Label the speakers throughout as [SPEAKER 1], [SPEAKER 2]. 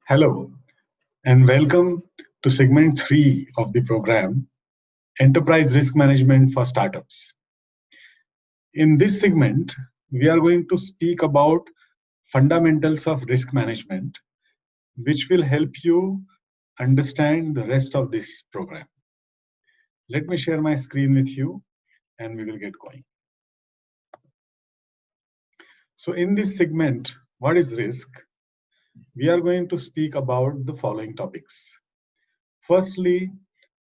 [SPEAKER 1] Hello, and welcome to segment 3 of the program Enterprise Risk Management for Startups. In this segment, we are going to speak about fundamentals of risk management, which will help you understand the rest of this program. Let me share my screen with you and we will get going. So, in this segment, what is risk? We are going to speak about the following topics. Firstly,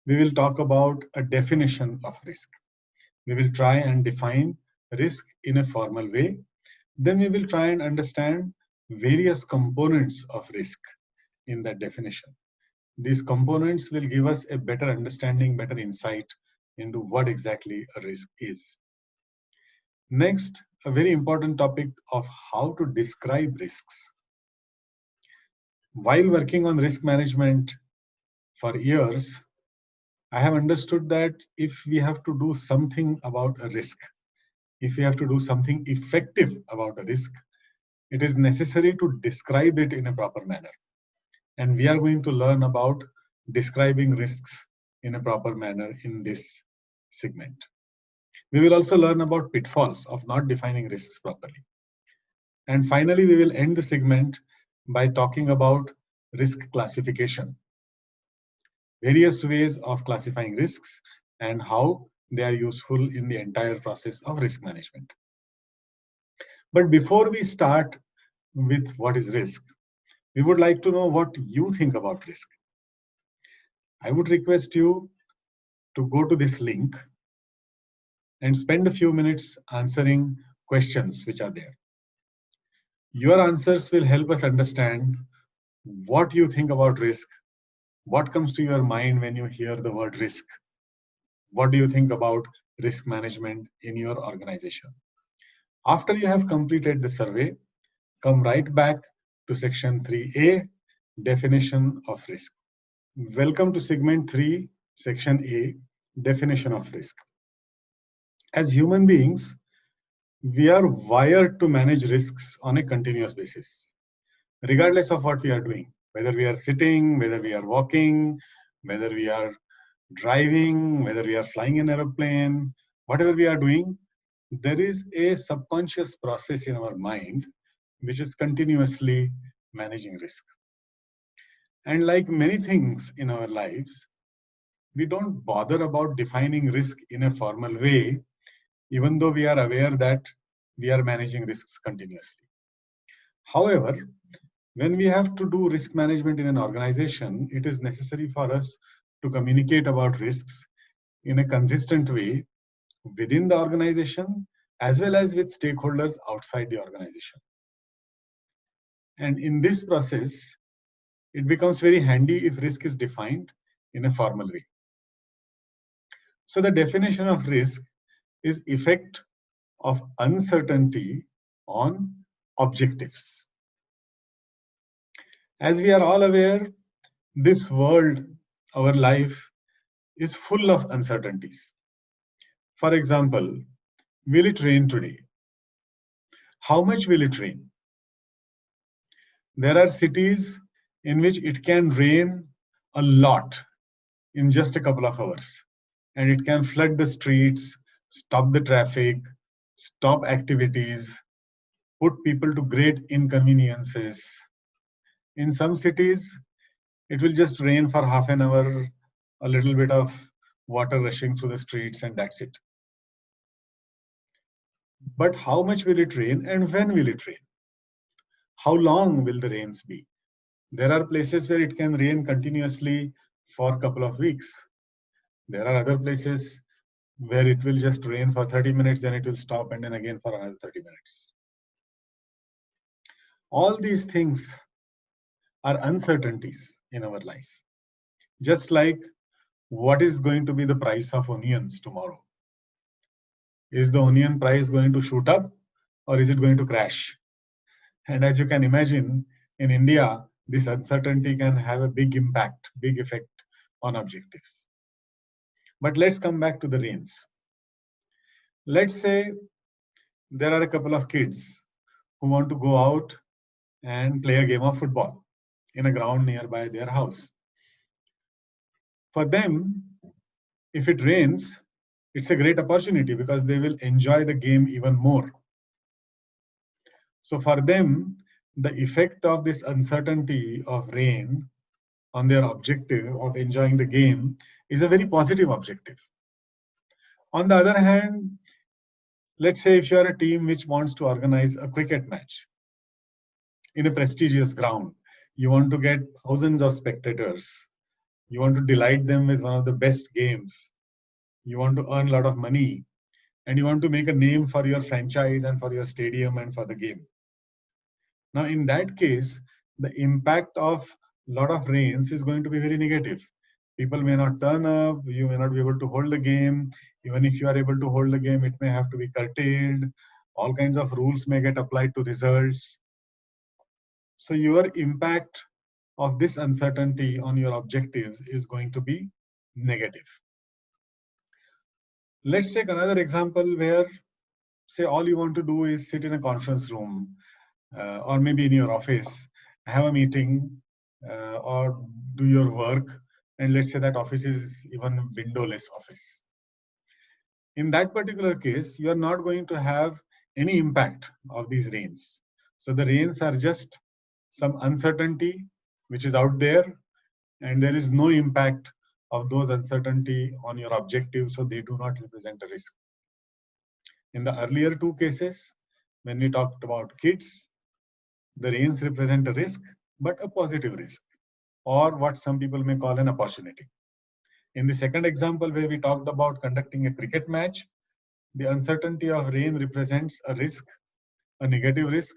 [SPEAKER 1] we will talk about a definition of risk. We will try and define risk in a formal way. Then we will try and understand various components of risk in that definition. These components will give us a better understanding, better insight into what exactly a risk is. Next, a very important topic of how to describe risks. While working on risk management for years, I have understood that if we have to do something about a risk, if we have to do something effective about a risk, it is necessary to describe it in a proper manner. And we are going to learn about describing risks in a proper manner in this segment. We will also learn about pitfalls of not defining risks properly. And finally, we will end the segment by talking about risk classification, various ways of classifying risks and how they are useful in the entire process of risk management. But before we start with what is risk, we would like to know what you think about risk. I would request you to go to this link and spend a few minutes answering questions which are there. Your answers will help us understand what you think about risk, what comes to your mind when you hear the word risk, what do you think about risk management in your organization. After you have completed the survey, come right back to section 3A, definition of risk. Welcome to segment 3, section A, definition of risk. As human beings, we are wired to manage risks on a continuous basis, regardless of what we are doing, whether we are sitting, whether we are walking, whether we are driving, whether we are flying an aeroplane, whatever we are doing, there is a subconscious process in our mind which is continuously managing risk. And like many things in our lives, we don't bother about defining risk in a formal way, even though we are aware that we are managing risks continuously. However, when we have to do risk management in an organization, it is necessary for us to communicate about risks in a consistent way within the organization as well as with stakeholders outside the organization. And in this process, it becomes very handy if risk is defined in a formal way. So the definition of risk is effect of uncertainty on objectives. As we are all aware, this world, our life, is full of uncertainties. For example, will it rain today? How much will it rain? There are cities in which it can rain a lot in just a couple of hours, and it can flood the streets, stop the traffic, stop activities, put people to great inconveniences. In some cities, it will just rain for half an hour, a little bit of water rushing through the streets, and that's it. But how much will it rain and when will it rain? How long will the rains be? There are places where it can rain continuously for a couple of weeks. There are other places where it will just rain for 30 minutes, then it will stop, and then again for another 30 minutes. All these things are uncertainties in our life. Just like what is going to be the price of onions tomorrow? Is the onion price going to shoot up or is it going to crash? And as you can imagine, in India, this uncertainty can have a big impact, big effect on objectives. But let's come back to the rains. Let's say there are a couple of kids who want to go out and play a game of football. in a ground nearby their house. For them, if it rains, it's a great opportunity because they will enjoy the game even more. So for them, the effect of this uncertainty of rain on their objective of enjoying the game is a very positive objective. On the other hand, let's say if you are a team which wants to organize a cricket match in a prestigious ground, you want to get thousands of spectators, you want to delight them with one of the best games, you want to earn a lot of money, and you want to make a name for your franchise and for your stadium and for the game. Now, in that case, the impact of a lot of rains is going to be very negative. People may not turn up, you may not be able to hold the game. Even if you are able to hold the game, it may have to be curtailed. All kinds of rules may get applied to results. So your impact of this uncertainty on your objectives is going to be negative. Let's take another example where, say, all you want to do is sit in a conference room or maybe in your office, have a meeting or do your work, and let's say that office is even windowless office. In that particular case, you are not going to have any impact of these rains. So the rains are just some uncertainty which is out there, and there is no impact of those uncertainty on your objectives, so they do not represent a risk. In the earlier two cases, when we talked about kids, the rains represent a risk, but a positive risk, or what some people may call an opportunity. In the second example, where we talked about conducting a cricket match, the uncertainty of rain represents a risk, a negative risk,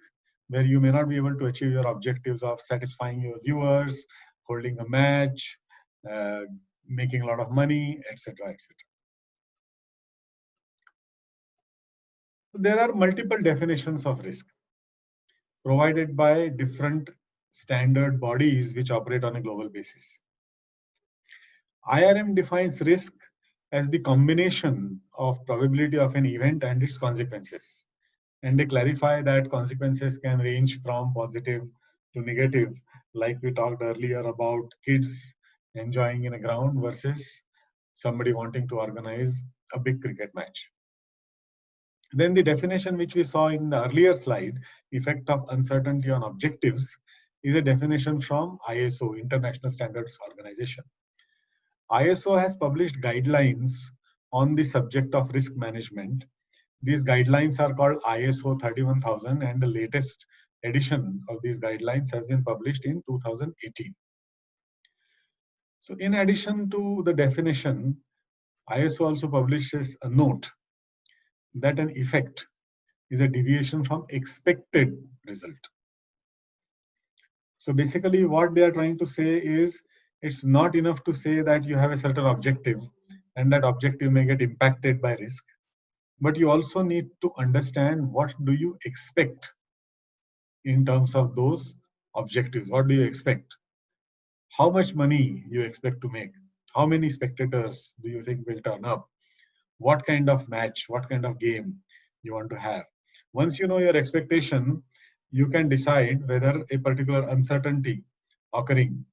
[SPEAKER 1] where you may not be able to achieve your objectives of satisfying your viewers, holding a match, making a lot of money, etc., etc. There are multiple definitions of risk provided by different standard bodies which operate on a global basis. IRM defines risk as the combination of probability of an event and its consequences. And they clarify that consequences can range from positive to negative, like we talked earlier about kids enjoying in a ground versus somebody wanting to organize a big cricket match. Then the definition which we saw in the earlier slide, effect of uncertainty on objectives, is a definition from ISO, International Standards Organization. ISO has published guidelines on the subject of risk management. These guidelines are called ISO 31000, and the latest edition of these guidelines has been published in 2018. So in addition to the definition, ISO also publishes a note that an effect is a deviation from expected result. So basically what they are trying to say is, it's not enough to say that you have a certain objective and that objective may get impacted by risk, but you also need to understand what do you expect in terms of those objectives. What do you expect? How much money you expect to make? How many spectators do you think will turn up? What kind of match, what kind of game you want to have? Once you know your expectation, you can decide whether a particular uncertainty occurring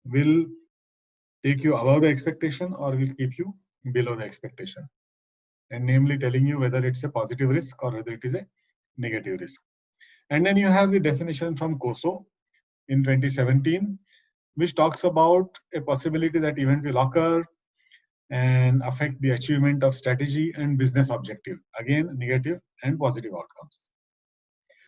[SPEAKER 1] will take you above the expectation or will keep you below the expectation, and namely telling you whether it's a positive risk or whether it is a negative risk. And then you have the definition from COSO in 2017, which talks about a possibility that event will occur and affect the achievement of strategy and business objective. Again, negative and positive outcomes.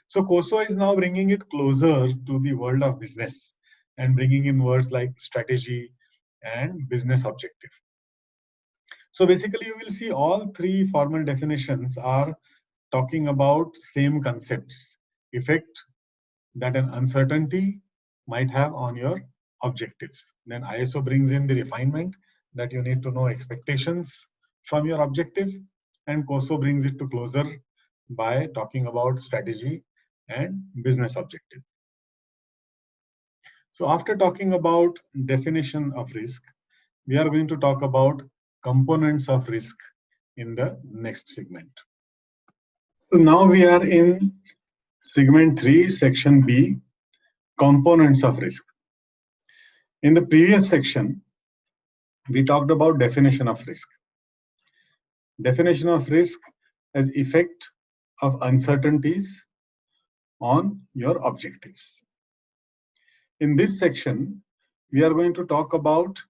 [SPEAKER 1] So COSO is now bringing it closer to the world of business and bringing in words like strategy and business objective. So basically, you will see all three formal definitions are talking about same concepts, effect that an uncertainty might have on your objectives. Then ISO brings in the refinement that you need to know expectations from your objective, and COSO brings it to closer by talking about strategy and business objective. So after talking about definition of risk, we are going to talk about components of risk in the next segment. So now we are in segment 3, section B, Components of risk. In the previous section, we talked about definition of risk. Definition of risk as effect of uncertainties on your objectives. In this section, we are going to talk about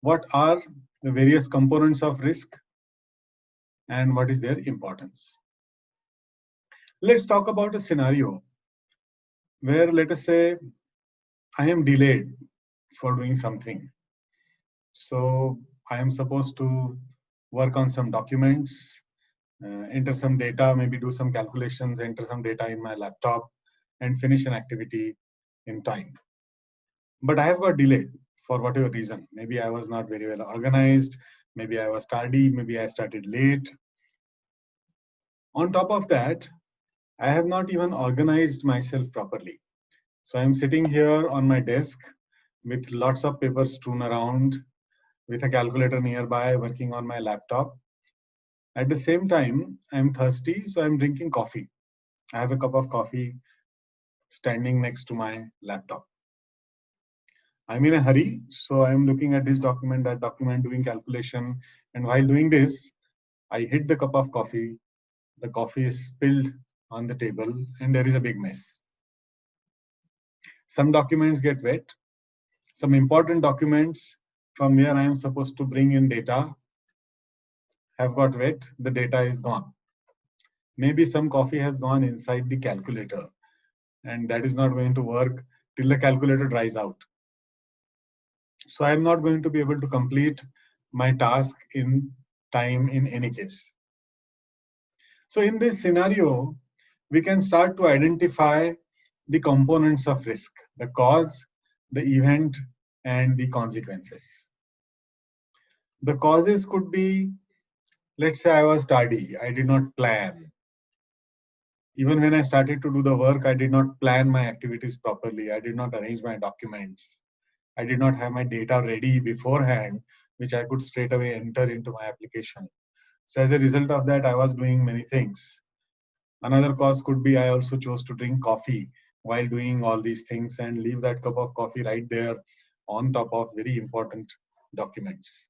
[SPEAKER 1] what are the various components of risk and what is their importance. Let's talk about a scenario where, let us say, I am delayed for doing something. So I am supposed to work on some documents, enter some data, maybe do some calculations, enter some data in my laptop, and finish an activity in time. But I have got delayed for whatever reason. Maybe I was not very well organized, maybe I was tardy, maybe I started late. On top of that, I have not even organized myself properly. So I'm sitting here on my desk with lots of papers strewn around, with a calculator nearby, working on my laptop. At the same time, I'm thirsty, so I'm drinking coffee. I have a cup of coffee standing next to my laptop. I'm in a hurry, so I'm looking at this document, that document, doing calculation. And while doing this, I hit the cup of coffee. The coffee is spilled on the table, and there is a big mess. Some documents get wet. Some important documents from where I am supposed to bring in data have got wet. The data is gone. Maybe some coffee has gone inside the calculator, and that is not going to work till the calculator dries out. So I'm not going to be able to complete my task in time in any case. So in this scenario, we can start to identify the components of risk, the cause, the event, and the consequences. The causes could be, let's say I was tardy, I did not plan. Even when I started to do the work, I did not plan my activities properly. I did not arrange my documents. I did not have my data ready beforehand, which I could straight away enter into my application. So as a result of that, I was doing many things. Another cause could be I also chose to drink coffee while doing all these things and leave that cup of coffee right there on top of very important documents.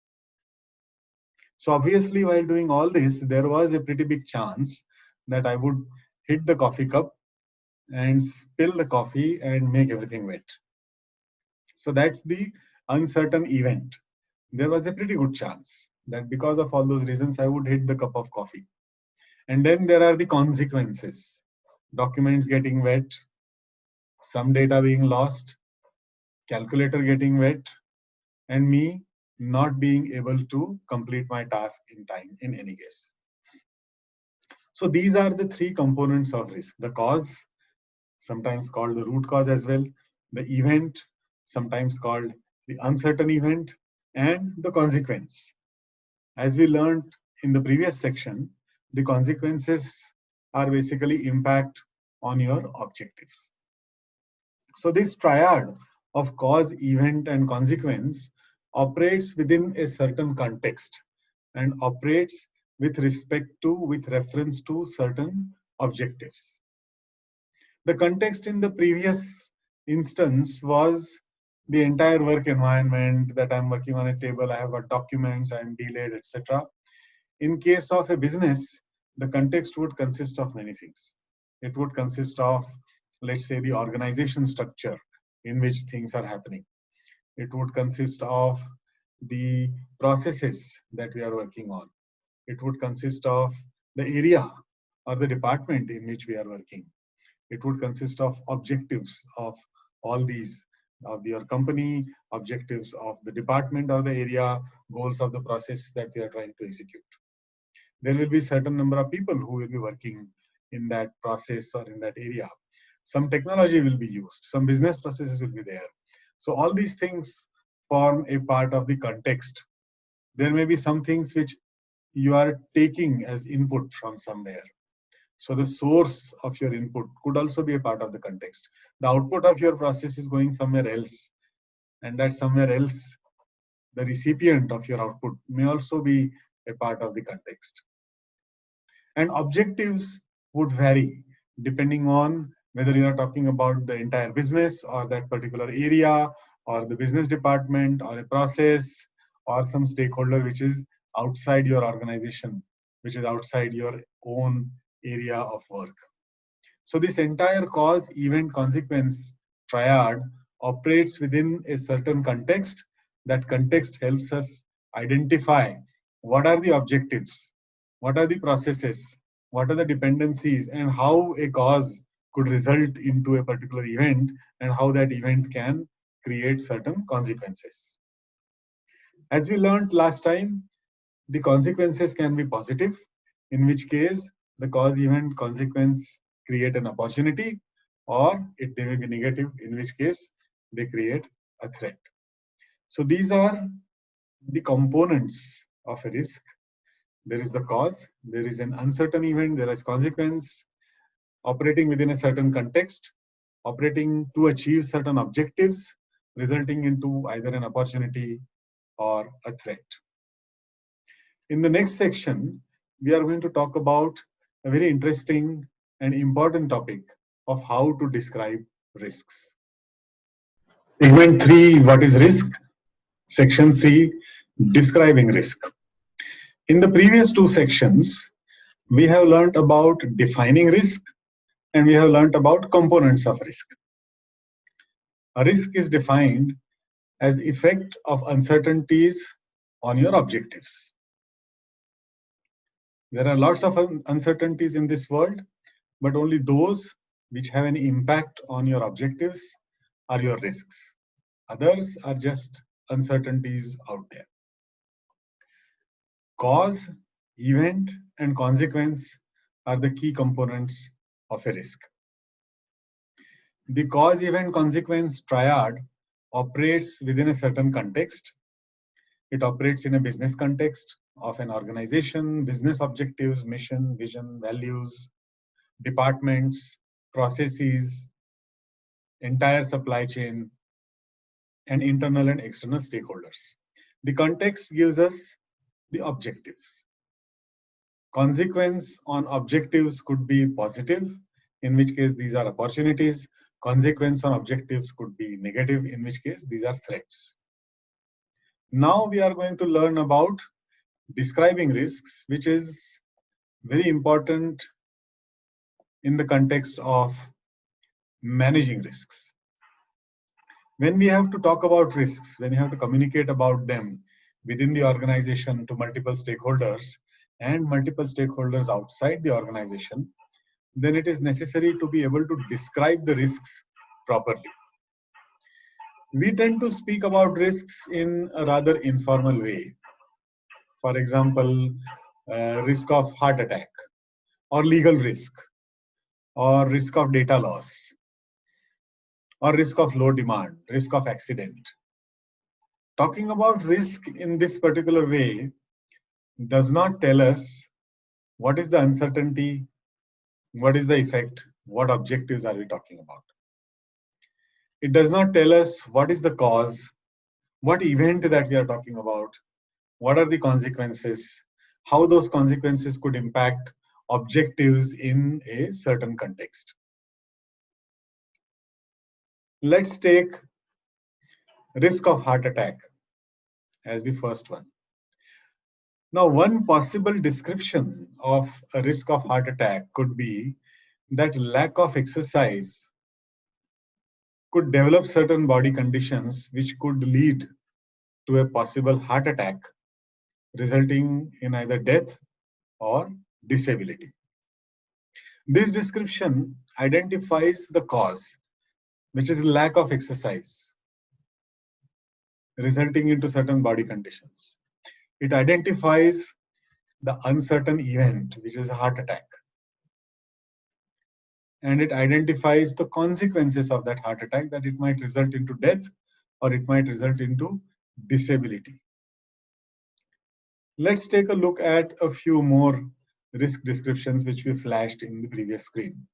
[SPEAKER 1] So obviously, while doing all this, there was a pretty big chance that I would hit the coffee cup and spill the coffee and make everything wet. So that's the uncertain event. There was a pretty good chance that because of all those reasons, I would hit the cup of coffee. And then there are the consequences. Documents getting wet, some data being lost, calculator getting wet, and me not being able to complete my task in time in any case. So these are the three components of risk: the cause, sometimes called the root cause as well, the event, sometimes called the uncertain event, and the consequence. As we learned in the previous section, the consequences are basically impact on your objectives. So this triad of cause, event, and consequence operates within a certain context and operates with reference to certain objectives. The context in the previous instance was the entire work environment, that I'm working on a table, I have got documents, I'm delayed, etc. In case of a business, the context would consist of many things. It would consist of, let's say, the organization structure in which things are happening. It would consist of the processes that we are working on. It would consist of the area or the department in which we are working. It would consist of objectives of all these, of your company, objectives of the department or the area, goals of the process that we are trying to execute. There will be certain number of people who will be working in that process or in that area. Some technology will be used, some business processes will be there. So all these things form a part of the context. There may be some things which you are taking as input from somewhere. So the source of your input could also be a part of the context. The output of your process is going somewhere else, and that somewhere else, the recipient of your output may also be a part of the context. And objectives would vary depending on whether you are talking about the entire business or that particular area or the business department or a process or some stakeholder which is outside your organization, which is outside your own area of work. So this entire cause, event, consequence triad operates within a certain context. That context helps us identify what are the objectives, what are the processes, what are the dependencies, and how a cause could result into a particular event, and how that event can create certain consequences. As we learned last time, the consequences can be positive, in which case the cause event consequence create an opportunity, or it may be negative, in which case they create a threat. So these are the components of a risk. There is the cause, there is an uncertain event, there is consequence, operating within a certain context, operating to achieve certain objectives, resulting into either an opportunity or a threat. In the next section, we are going to talk about a very interesting and important topic of how to describe risks. Segment 3, what is risk? Section C, describing risk. In the previous two sections, we have learned about defining risk and we have learned about components of risk. A risk is defined as effect of uncertainties on your objectives. There are lots of uncertainties in this world, but only those which have an impact on your objectives are your risks. Others are just uncertainties out there. Cause, event, and consequence are the key components of a risk. The cause, event, consequence triad operates within a certain context. It operates in a business context of an organization, business objectives, mission, vision, values, departments, processes, entire supply chain, and internal and external stakeholders. The context gives us the objectives. Consequence on objectives could be positive, in which case these are opportunities. Consequence on objectives could be negative, in which case these are threats. Now we are going to learn about describing risks, which is very important in the context of managing risks. When we have to talk about risks, when you have to communicate about them within the organization to multiple stakeholders and multiple stakeholders outside the organization, then it is necessary to be able to describe the risks properly. We tend to speak about risks in a rather informal way. For example, risk of heart attack, or legal risk, or risk of data loss, or risk of low demand, risk of accident. Talking about risk in this particular way does not tell us what is the uncertainty, what is the effect, what objectives are we talking about. It does not tell us what is the cause, what event that we are talking about, what are the consequences, how those consequences could impact objectives in a certain context. Let's take risk of heart attack as the first one. Now, one possible description of a risk of heart attack could be that lack of exercise could develop certain body conditions which could lead to a possible heart attack, resulting in either death or disability. This description identifies the cause, which is lack of exercise, resulting into certain body conditions. It identifies the uncertain event, which is a heart attack. And it identifies the consequences of that heart attack, that it might result into death or it might result into disability. Let's take a look at a few more risk descriptions which we flashed in the previous screen.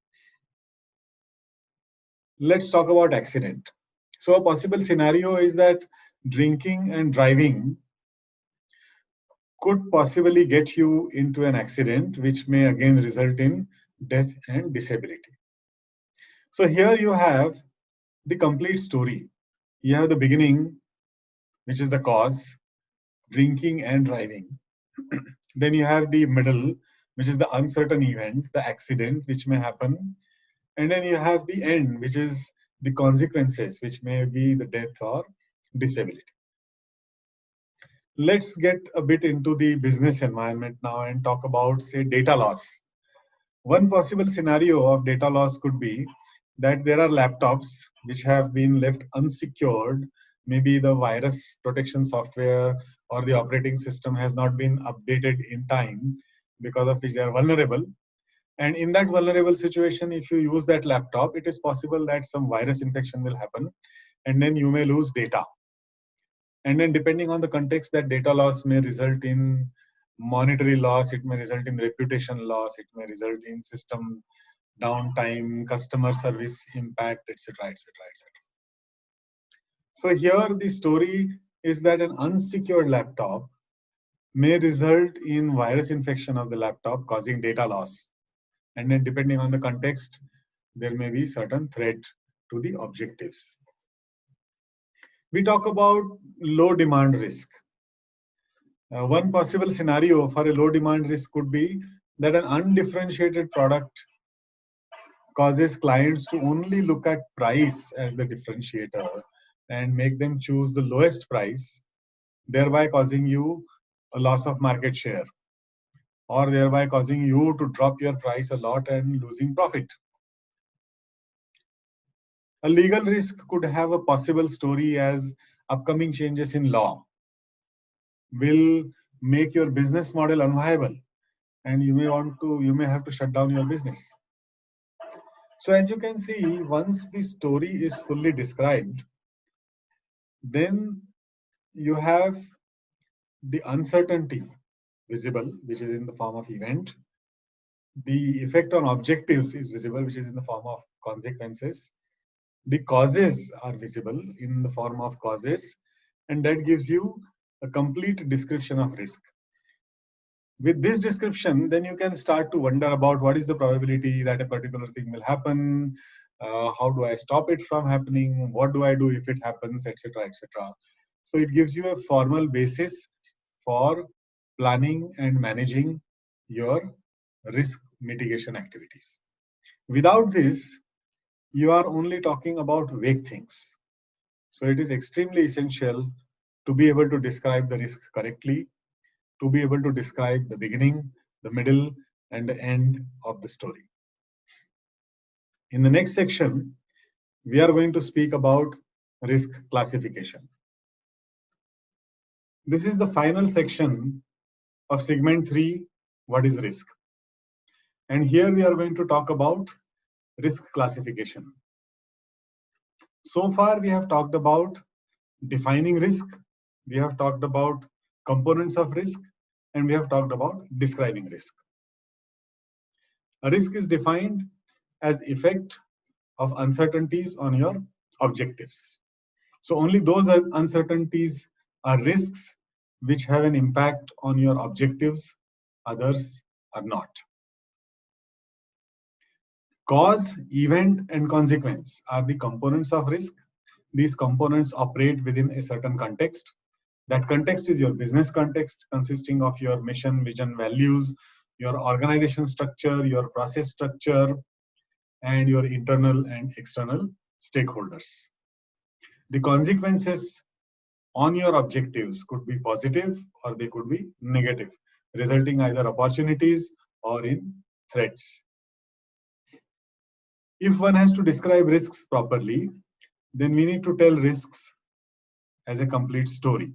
[SPEAKER 1] Let's talk about accident. So a possible scenario is that drinking and driving could possibly get you into an accident, which may again result in death and disability. So here you have the complete story. You have the beginning, which is the cause, drinking and driving. Then you have the middle, which is the uncertain event, the accident which may happen. And then you have the end, which is the consequences, which may be the death or disability. Let's get a bit into the business environment now and talk about, say, data loss. One possible scenario of data loss could be that there are laptops which have been left unsecured. Maybe the virus protection software or the operating system has not been updated in time, because of which they are vulnerable. And in that vulnerable situation, if you use that laptop, it is possible that some virus infection will happen, and then you may lose data. And then depending on the context, that data loss may result in monetary loss, it may result in reputation loss, it may result in system downtime, customer service impact, etc., etc., etc. So here the story is that an unsecured laptop may result in virus infection of the laptop causing data loss. And then depending on the context, there may be certain threat to the objectives. We talk about low demand risk. One possible scenario for a low demand risk could be that an undifferentiated product causes clients to only look at price as the differentiator and make them choose the lowest price, thereby causing you a loss of market share, or thereby causing you to drop your price a lot and losing profit. A legal risk could have a possible story as upcoming changes in law will make your business model unviable, and you may have to shut down your business. So as you can see, once the story is fully described, then you have the uncertainty visible, which is in the form of event. The effect on objectives is visible, which is in the form of consequences. The causes are visible in the form of causes, and that gives you a complete description of risk. With this description, then you can start to wonder about what is the probability that a particular thing will happen, how do I stop it from happening, what do I do if it happens, etc., etc. So it gives you a formal basis for planning and managing your risk mitigation activities. Without this, you are only talking about vague things. So it is extremely essential to be able to describe the risk correctly, to be able to describe the beginning, the middle, and the end of the story. In the next section, we are going to speak about risk classification. This is the final section of segment 3, what is risk? And here we are going to talk about risk classification. So far, we have talked about defining risk, we have talked about components of risk, and we have talked about describing risk. A risk is defined as effect of uncertainties on your objectives. So only those uncertainties are risks which have an impact on your objectives, others are not. Cause, event, and consequence are the components of risk. These components operate within a certain context. That context is your business context, consisting of your mission, vision, values, your organization structure, your process structure, and your internal and external stakeholders. The consequences on your objectives could be positive or they could be negative, resulting either opportunities or in threats. If one has to describe risks properly, then we need to tell risks as a complete story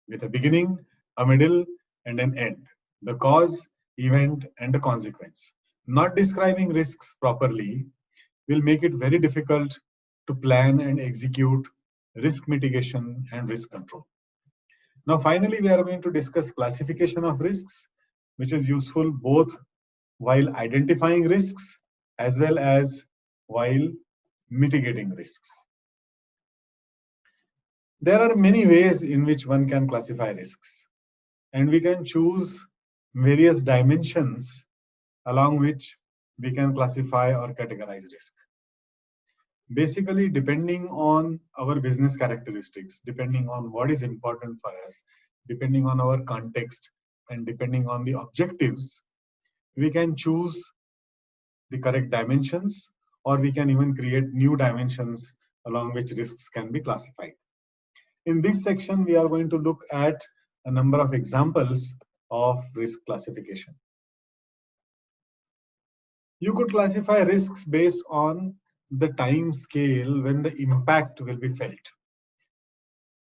[SPEAKER 1] with a beginning, a middle, and an end. The cause, event, and the consequence. Not describing risks properly will make it very difficult to plan and execute risk mitigation and risk control. Now, finally, we are going to discuss classification of risks, which is useful both while identifying risks as well as while mitigating risks. There are many ways in which one can classify risks, and we can choose various dimensions along which we can classify or categorize risk. Basically, depending on our business characteristics, depending on what is important for us, depending on our context, and depending on the objectives, we can choose the correct dimensions, or we can even create new dimensions along which risks can be classified. In this section, we are going to look at a number of examples of risk classification. You could classify risks based on the time scale when the impact will be felt.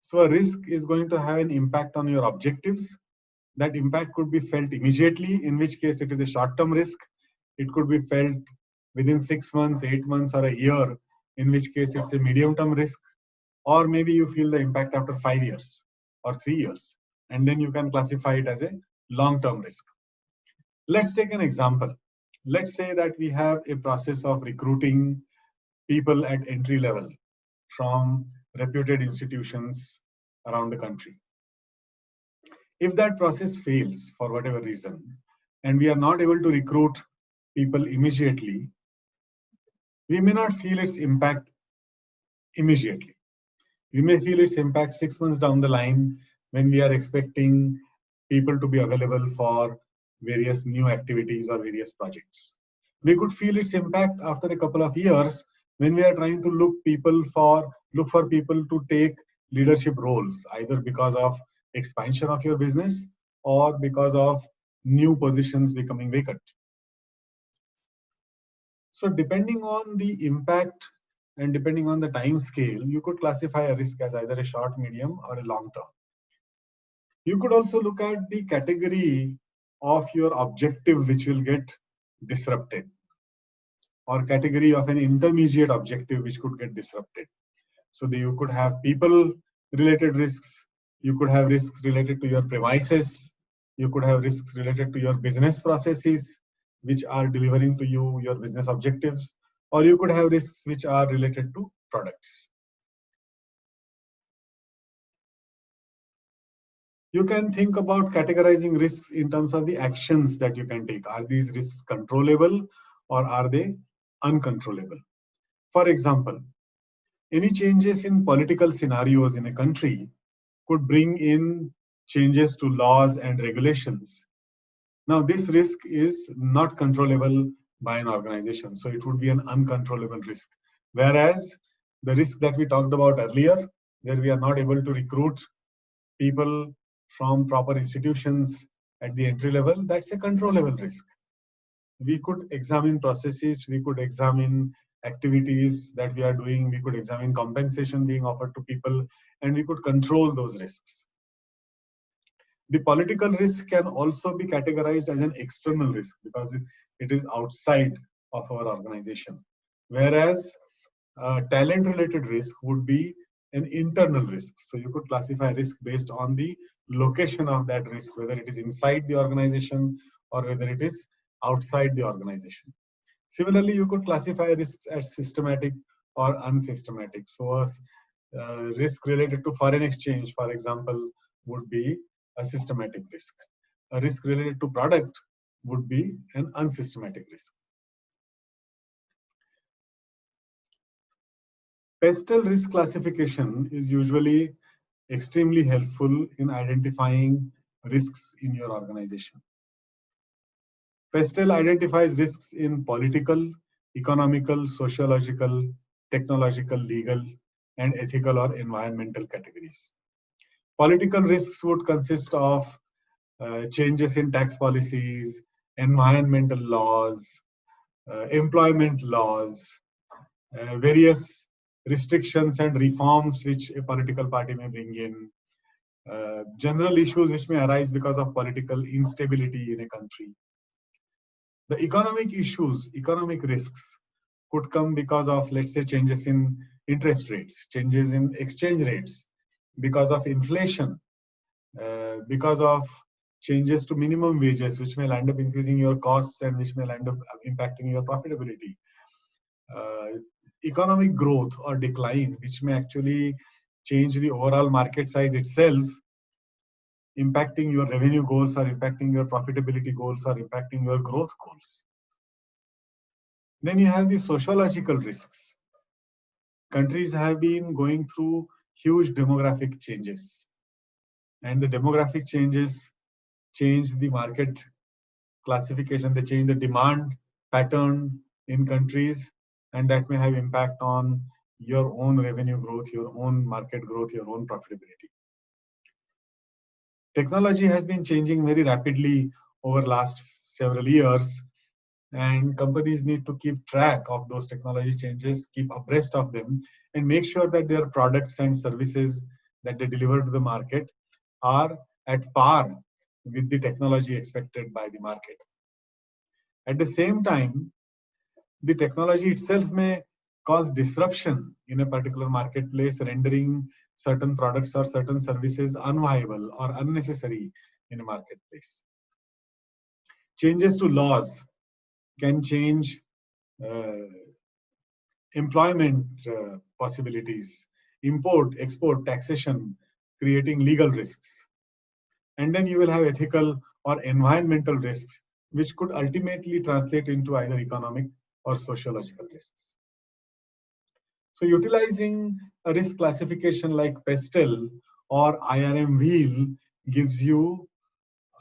[SPEAKER 1] So a risk is going to have an impact on your objectives. That impact could be felt immediately, in which case it is a short-term risk. It could be felt within 6 months, 8 months, or a year, in which case it's a medium-term risk. Or maybe you feel the impact after 5 years or 3 years, and then you can classify it as a long-term risk. Let's take an example. Let's say that we have a process of recruiting people at entry level from reputed institutions around the country. If that process fails for whatever reason, and we are not able to recruit people immediately, we may not feel its impact immediately. We may feel its impact 6 months down the line when we are expecting people to be available for various new activities or various projects. We could feel its impact after a couple of years when we are trying to look for people to take leadership roles, either because of expansion of your business or because of new positions becoming vacant. So depending on the impact and depending on the time scale, you could classify a risk as either a short, medium, or a long term. You could also look at the category of your objective which will get disrupted, or category of an intermediate objective which could get disrupted. So you could have people related risks, you could have risks related to your premises, you could have risks related to your business processes which are delivering to you your business objectives, or you could have risks which are related to products. You can think about categorizing risks in terms of the actions that you can take. Are these risks controllable or are they uncontrollable? For example, any changes in political scenarios in a country could bring in changes to laws and regulations. Now, this risk is not controllable by an organization, so it would be an uncontrollable risk. Whereas the risk that we talked about earlier, where we are not able to recruit people from proper institutions at the entry level, that's a controllable risk. We could examine processes, we could examine activities that we are doing, we could examine compensation being offered to people, and we could control those risks. The political risk can also be categorized as an external risk because it is outside of our organization. Whereas talent-related risk would be an internal risk. So you could classify risk based on the location of that risk, whether it is inside the organization or whether it is outside the organization. Similarly, you could classify risks as systematic or unsystematic. So a risk related to foreign exchange, for example, would be a systematic risk. A risk related to product would be an unsystematic risk. Pestle risk classification is usually extremely helpful in identifying risks in your organization. Pestle identifies risks in political, economical, sociological, technological, legal, and ethical or environmental categories. Political risks would consist of changes in tax policies, environmental laws, employment laws, various restrictions and reforms which a political party may bring in, general issues which may arise because of political instability in a country. The economic issues, economic risks could come because of, let's say, changes in interest rates, changes in exchange rates, because of inflation, because of changes to minimum wages, which may end up increasing your costs and which may end up impacting your profitability. Economic growth or decline, which may actually change the overall market size itself, impacting your revenue goals or impacting your profitability goals or impacting your growth goals. Then you have the sociological risks. countries have been going through huge demographic changes, and the demographic changes change the market classification, they change the demand pattern in countries, and that may have impact on your own revenue growth, your own market growth, your own profitability. Technology has been changing very rapidly over last several years, and companies need to keep track of those technology changes, keep abreast of them, and make sure that their products and services that they deliver to the market are at par with the technology expected by the market. At the same time, the technology itself may cause disruption in a particular marketplace, rendering certain products or certain services unviable or unnecessary in a marketplace. Changes to laws can change employment possibilities, import, export, taxation, creating legal risks. And then you will have ethical or environmental risks, which could ultimately translate into either economic or sociological risks. So utilizing a risk classification like PESTEL or IRM wheel gives you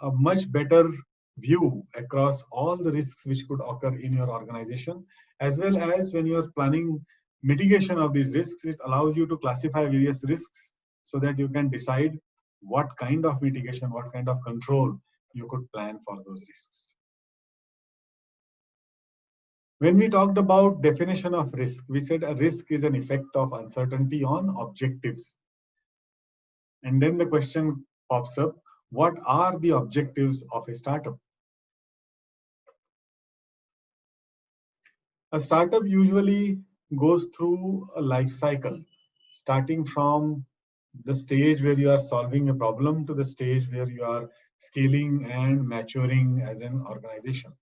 [SPEAKER 1] a much better view across all the risks which could occur in your organization, as well as when you are planning mitigation of these risks, it allows you to classify various risks so that you can decide what kind of mitigation, what kind of control you could plan for those risks. When we talked about definition of risk, we said a risk is an effect of uncertainty on objectives. And then the question pops up, what are the objectives of a startup? A startup usually goes through a life cycle, starting from the stage where you are solving a problem to the stage where you are scaling and maturing as an organization.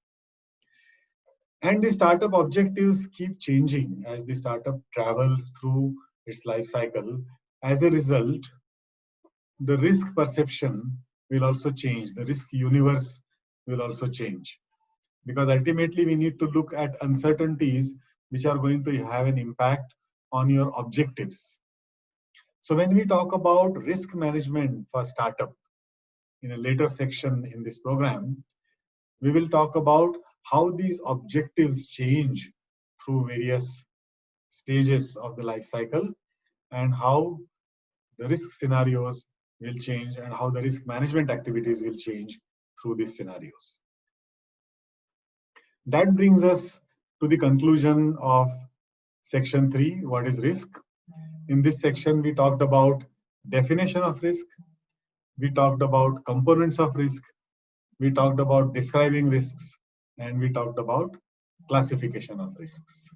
[SPEAKER 1] And the startup objectives keep changing as the startup travels through its life cycle. As a result, the risk perception will also change. The risk universe will also change. Because ultimately, we need to look at uncertainties which are going to have an impact on your objectives. So when we talk about risk management for startup in a later section in this program, we will talk about how these objectives change through various stages of the life cycle and how the risk scenarios will change and how the risk management activities will change through these scenarios. That brings us to the conclusion of section 3, what is risk? In this section, we talked about definition of risk, we talked about components of risk, we talked about describing risks, and we talked about classification of risks.